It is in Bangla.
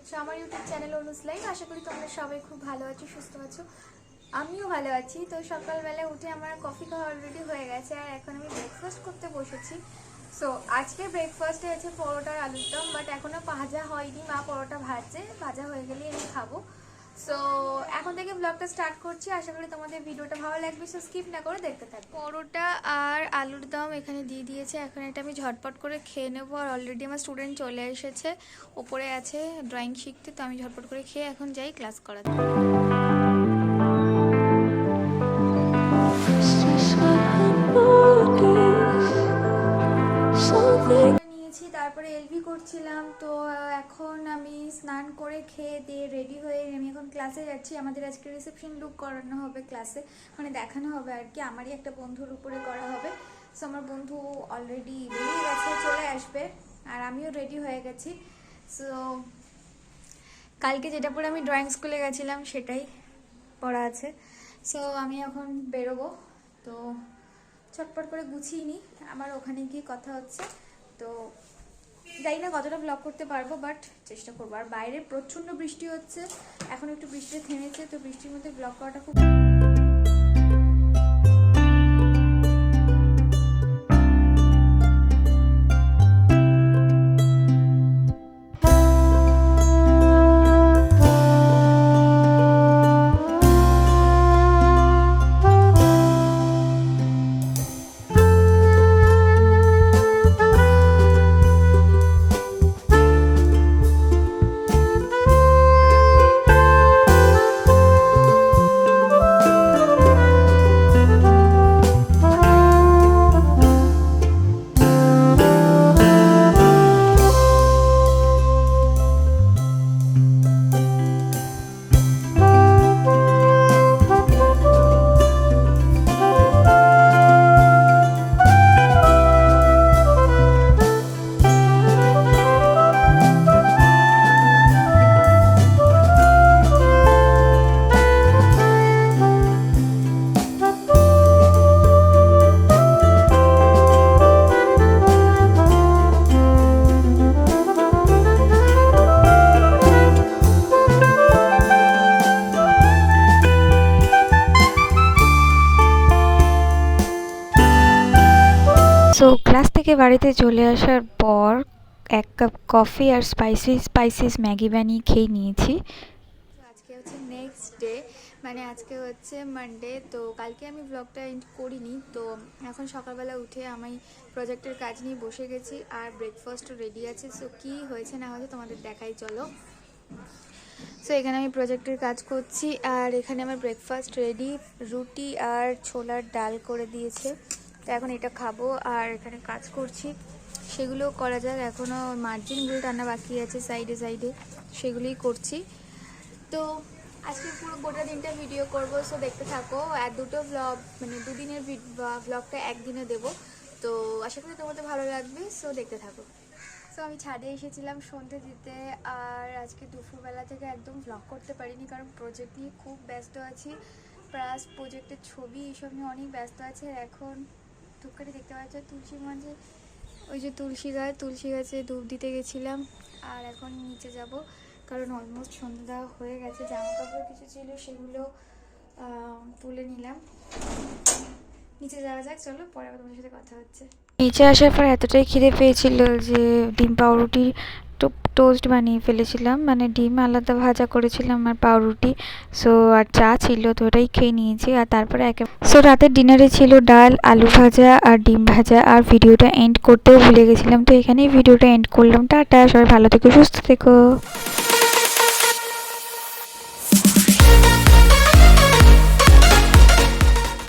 দেখছো আমার ইউটিউব চ্যানেল অনুজ লাইভ। আশা করি তোমরা সবাই খুব ভালো আছো, সুস্থ আছো। আমিও ভালো আছি। তো সকালবেলা উঠে আমার কফি খাওয়া অলরেডি হয়ে গেছে, আর এখন আমি ব্রেকফাস্ট করতে বসেছি। সো আজকের ব্রেকফাস্টে আছে পরোটার আলুর দম, বাট এখনও ভাজা হয়নি। মা পরোটা ভাজছে, ভাজা হয়ে গেলেই আমি খাবো। সো এখন থেকে ব্লগটা স্টার্ট করছি। আশা করি তোমাদের ভিডিওটা ভালো লাগবে, সো স্কিপ না করে দেখতে থাকো। পরোটা আর আলুর দম এখানে দিয়ে দিয়েছে, এখন এটা আমি ঝটপট করে খেয়ে নেবো। আর অলরেডি আমার স্টুডেন্ট চলে এসেছে, ওপরে আছে ড্রয়িং শিখতে। তো আমি ঝটপট করে খেয়ে এখন যাই ক্লাস করাতে। নিয়েছি, তারপরে এলভি করছিলাম। তো এখন আমি স্নান করে খেয়ে দিয়ে রেডি হয়ে আমি এখন ক্লাসে যাচ্ছি। আমাদের আজকে রিসেপশন লুক করানো হবে ক্লাসে, মানে দেখানো হবে আর কি। আমারই একটা বন্ধুর উপরে করা হবে। সো আমার বন্ধু অলরেডি বেরিয়ে গেছে, চলে আসবে, আর আমিও রেডি হয়ে গেছি। সো কালকে যেটা পরে আমি ড্রয়িং স্কুলে গেছিলাম সেটাই পড়া আছে। সো আমি এখন বেরোবো। তো চটপট করে গুছিয়ে নিই, আমার ওখানে গিয়ে কথা হচ্ছে। তো জানি না কতটা ব্লগ করতে পারবো, বাট চেষ্টা করবো। আর বাইরে প্রচণ্ড বৃষ্টি হচ্ছে, এখন একটু বৃষ্টি থেমেছে। তো বৃষ্টির মধ্যে ব্লগ করাটা খুব সো ক্লাস থেকে বাড়িতে চলে আসার পর এক কাপ কফি আর স্পাইসিস ম্যাগি বানিয়ে খেয়ে নিয়েছি। আজকে হচ্ছে নেক্সট ডে, মানে আজকে হচ্ছে মানডে। তো কালকে আমি ব্লগটা এন্ড করিনি। তো এখন সকালবেলা উঠে আমি প্রজেক্টের কাজ নিয়ে বসে গেছি, আর ব্রেকফাস্টও রেডি আছে। সো কী হয়েছে না হয়েছে তোমাদের দেখাই, চলো। সো এখানে আমি প্রজেক্টের কাজ করছি, আর এখানে আমার ব্রেকফাস্ট রেডি। রুটি আর ছোলার ডাল করে দিয়েছে, তো এখন এটা খাবো। আর এখানে কাজ করছি, সেগুলোও করা যাক। এখনও মার্জিনগুলো টানা বাকি আছে সাইডে সাইডে, সেগুলোই করছি। তো আজকে পুরো গোটা দিনটা ভিডিও করবো, সো দেখতে থাকো। আর দুটো ব্লগ, মানে দুদিনের ব্লগটা একদিনে দেবো। তো আশা করি তোমাদের ভালো লাগবে, সো দেখতে থাকো। সো আমি ছাদে এসেছিলাম সন্ধে দিতে, আর আজকে দুপুরবেলা থেকে একদম ব্লগ করতে পারিনি, কারণ প্রজেক্ট নিয়ে খুব ব্যস্ত আছি। প্লাস প্রজেক্টের ছবি এইসব নিয়ে অনেক ব্যস্ত আছে। এখন ধূপকাঠি দেখতে পাচ্ছ তুলসী মঞ্চে, ওই যে তুলসী গাছে ধূপ দিতে গেছিলাম। আর এখন নিচে যাব, কারণ অলমোস্ট সন্ধ্যা দেওয়া হয়ে গেছে। জামা কাপড় কিছু ছিল, সেগুলো তুলে নিলাম। নিচে যাওয়া যাক, চলো, পরে আবার তোমার সাথে কথা হচ্ছে। নিচে আসার পর এতটাই খিদে পেয়েছিল যে ডিম পাউরুটি টোস্ট বানিয়ে ফেলেছিলাম, মানে ডিম আলাদা ভাজা করেছিলাম আর পাউরুটি। সো আর চা ছিল, তো ওটাই খেয়ে নিয়েছি। আর তারপরে সো রাতের ডিনারে ছিল ডাল, আলু ভাজা আর ডিম ভাজা। আর ভিডিওটা এন্ড করতেও ভুলে গেছিলাম, তো এখানেই ভিডিওটা এন্ড করলাম। টাটা, সবাই ভালো থেকো, সুস্থ থেকো।